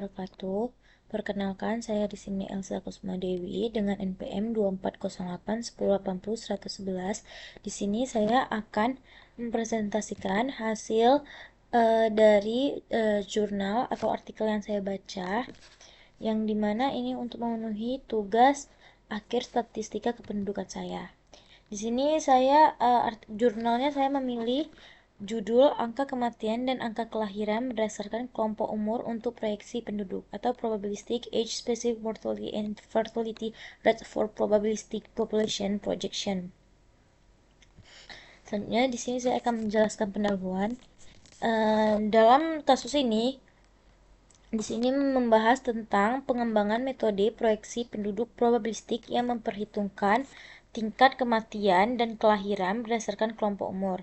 wabarakatuh. Perkenalkan, saya di sini Elsa Kusmadewi dengan NPM 2408 1080 111. Di sini saya akan mempresentasikan hasil dari jurnal atau artikel yang saya baca, yang dimana ini untuk memenuhi tugas akhir statistika kependudukan saya. Di sini saya jurnalnya saya memilih judul angka kematian dan angka kelahiran berdasarkan kelompok umur untuk proyeksi penduduk atau probabilistic age specific mortality and fertility rate for probabilistic population projection. Selanjutnya di sini saya akan menjelaskan pendahuluan. Dalam kasus ini di sini membahas tentang pengembangan metode proyeksi penduduk probabilistik yang memperhitungkan tingkat kematian dan kelahiran berdasarkan kelompok umur.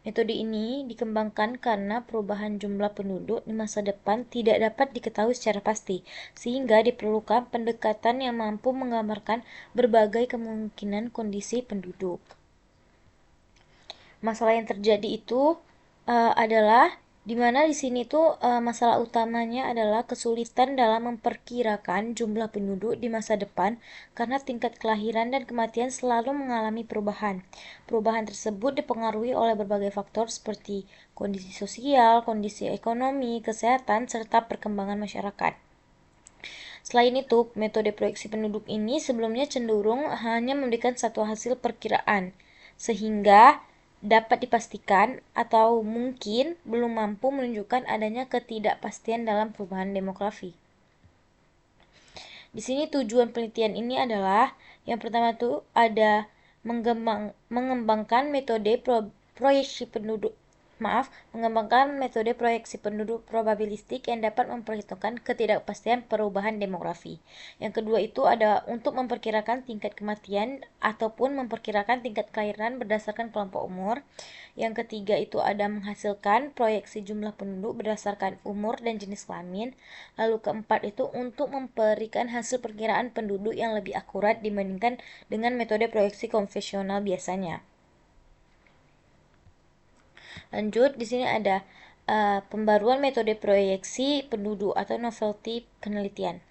Metode ini dikembangkan karena perubahan jumlah penduduk di masa depan tidak dapat diketahui secara pasti, sehingga diperlukan pendekatan yang mampu menggambarkan berbagai kemungkinan kondisi penduduk. Masalah yang terjadi itu adalah di mana di sini tuh masalah utamanya adalah kesulitan dalam memperkirakan jumlah penduduk di masa depan karena tingkat kelahiran dan kematian selalu mengalami perubahan. Perubahan tersebut dipengaruhi oleh berbagai faktor seperti kondisi sosial, kondisi ekonomi, kesehatan, serta perkembangan masyarakat. Selain itu, metode proyeksi penduduk ini sebelumnya cenderung hanya memberikan satu hasil perkiraan, sehingga dapat dipastikan atau mungkin belum mampu menunjukkan adanya ketidakpastian dalam perubahan demografi. Di sini tujuan penelitian ini adalah yang pertama tuh ada mengembangkan metode proyeksi penduduk probabilistik yang dapat memperhitungkan ketidakpastian perubahan demografi. Yang kedua itu ada untuk memperkirakan tingkat kematian ataupun memperkirakan tingkat kelahiran berdasarkan kelompok umur. Yang ketiga itu ada menghasilkan proyeksi jumlah penduduk berdasarkan umur dan jenis kelamin. Lalu keempat itu untuk memberikan hasil perkiraan penduduk yang lebih akurat dibandingkan dengan metode proyeksi konvensional biasanya. Lanjut, di sini ada pembaruan metode proyeksi penduduk atau novelty penelitian.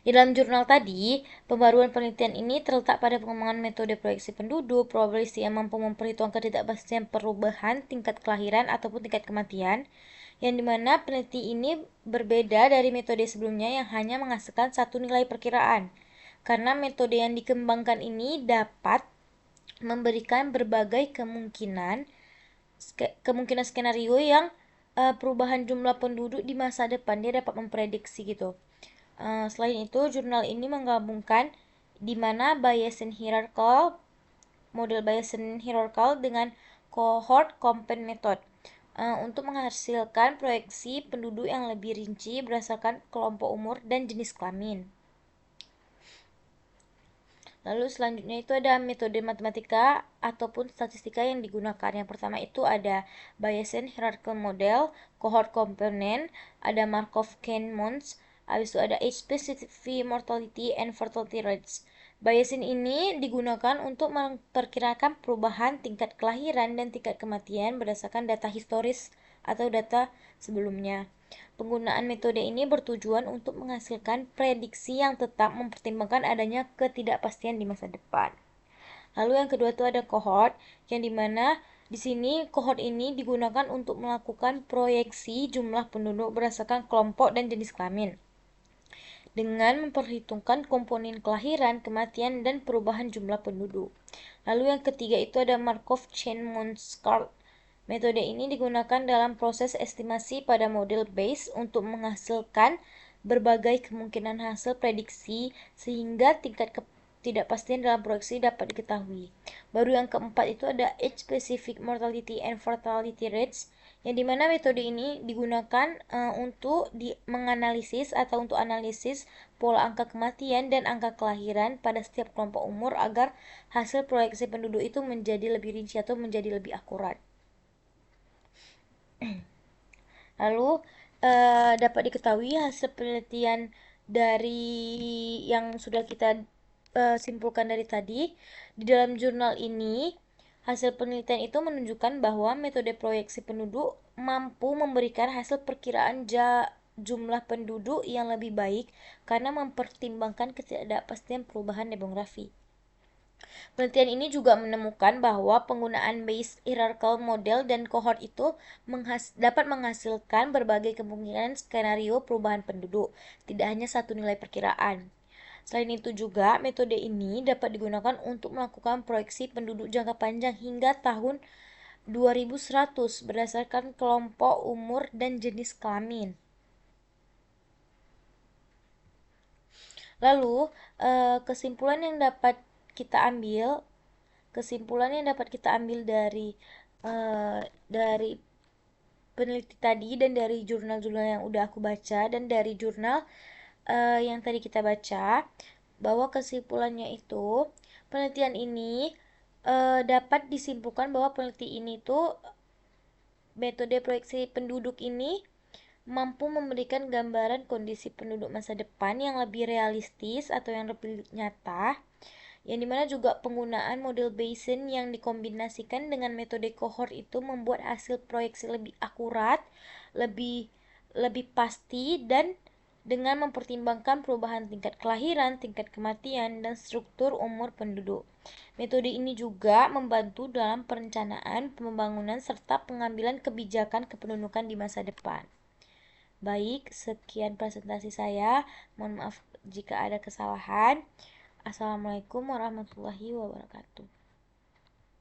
Di dalam jurnal tadi, pembaruan penelitian ini terletak pada pengembangan metode proyeksi penduduk, probabilistik yang mampu memperhitungkan ketidakpastian perubahan tingkat kelahiran ataupun tingkat kematian, yang dimana peneliti ini berbeda dari metode sebelumnya yang hanya menghasilkan satu nilai perkiraan. Karena metode yang dikembangkan ini dapat memberikan berbagai kemungkinan skenario yang perubahan jumlah penduduk di masa depan dia dapat memprediksi gitu. Selain itu, jurnal ini menggabungkan di mana model Bayesian hierarchical dengan cohort compare method untuk menghasilkan proyeksi penduduk yang lebih rinci berdasarkan kelompok umur dan jenis kelamin. Lalu selanjutnya itu ada metode matematika ataupun statistika yang digunakan. Yang pertama itu ada Bayesian hierarchical model, cohort component, ada Markov-Chain-Mons, habis itu ada age-specific mortality and fertility rates. Bayesian ini digunakan untuk memperkirakan perubahan tingkat kelahiran dan tingkat kematian berdasarkan data historis atau data sebelumnya. Penggunaan metode ini bertujuan untuk menghasilkan prediksi yang tetap mempertimbangkan adanya ketidakpastian di masa depan. Lalu yang kedua itu ada cohort, yang dimana di sini cohort ini digunakan untuk melakukan proyeksi jumlah penduduk berdasarkan kelompok dan jenis kelamin, dengan memperhitungkan komponen kelahiran, kematian, dan perubahan jumlah penduduk. Lalu yang ketiga itu ada Markov-Chain-Mons chart. Metode ini digunakan dalam proses estimasi pada model base untuk menghasilkan berbagai kemungkinan hasil prediksi sehingga tingkat ketidakpastian dalam proyeksi dapat diketahui. Baru yang keempat itu ada age-specific mortality and fertility rates, yang dimana metode ini digunakan untuk menganalisis atau untuk analisis pola angka kematian dan angka kelahiran pada setiap kelompok umur agar hasil proyeksi penduduk itu menjadi lebih rinci atau menjadi lebih akurat. Lalu dapat diketahui hasil penelitian dari yang sudah kita simpulkan dari tadi. Di dalam jurnal ini, hasil penelitian itu menunjukkan bahwa metode proyeksi penduduk mampu memberikan hasil perkiraan jumlah penduduk yang lebih baik karena mempertimbangkan ketidakpastian perubahan demografi. Penelitian ini juga menemukan bahwa penggunaan Bayes hierarchical model dan cohort itu dapat menghasilkan berbagai kemungkinan skenario perubahan penduduk, tidak hanya satu nilai perkiraan. Selain itu juga, metode ini dapat digunakan untuk melakukan proyeksi penduduk jangka panjang hingga tahun 2100 berdasarkan kelompok umur dan jenis kelamin. Lalu, kesimpulan yang dapat kita ambil dari peneliti tadi dan dari jurnal-jurnal yang udah aku baca dan dari jurnal yang tadi kita baca, bahwa kesimpulannya itu penelitian ini dapat disimpulkan bahwa peneliti ini tuh metode proyeksi penduduk ini mampu memberikan gambaran kondisi penduduk masa depan yang lebih realistis atau yang lebih nyata, yang dimana juga penggunaan model Bayesian yang dikombinasikan dengan metode cohort itu membuat hasil proyeksi lebih akurat, lebih lebih pasti, dan dengan mempertimbangkan perubahan tingkat kelahiran, tingkat kematian, dan struktur umur penduduk. Metode ini juga membantu dalam perencanaan, pembangunan, serta pengambilan kebijakan kependudukan di masa depan. Baik, sekian presentasi saya. Mohon maaf jika ada kesalahan. Assalamualaikum warahmatullahi wabarakatuh.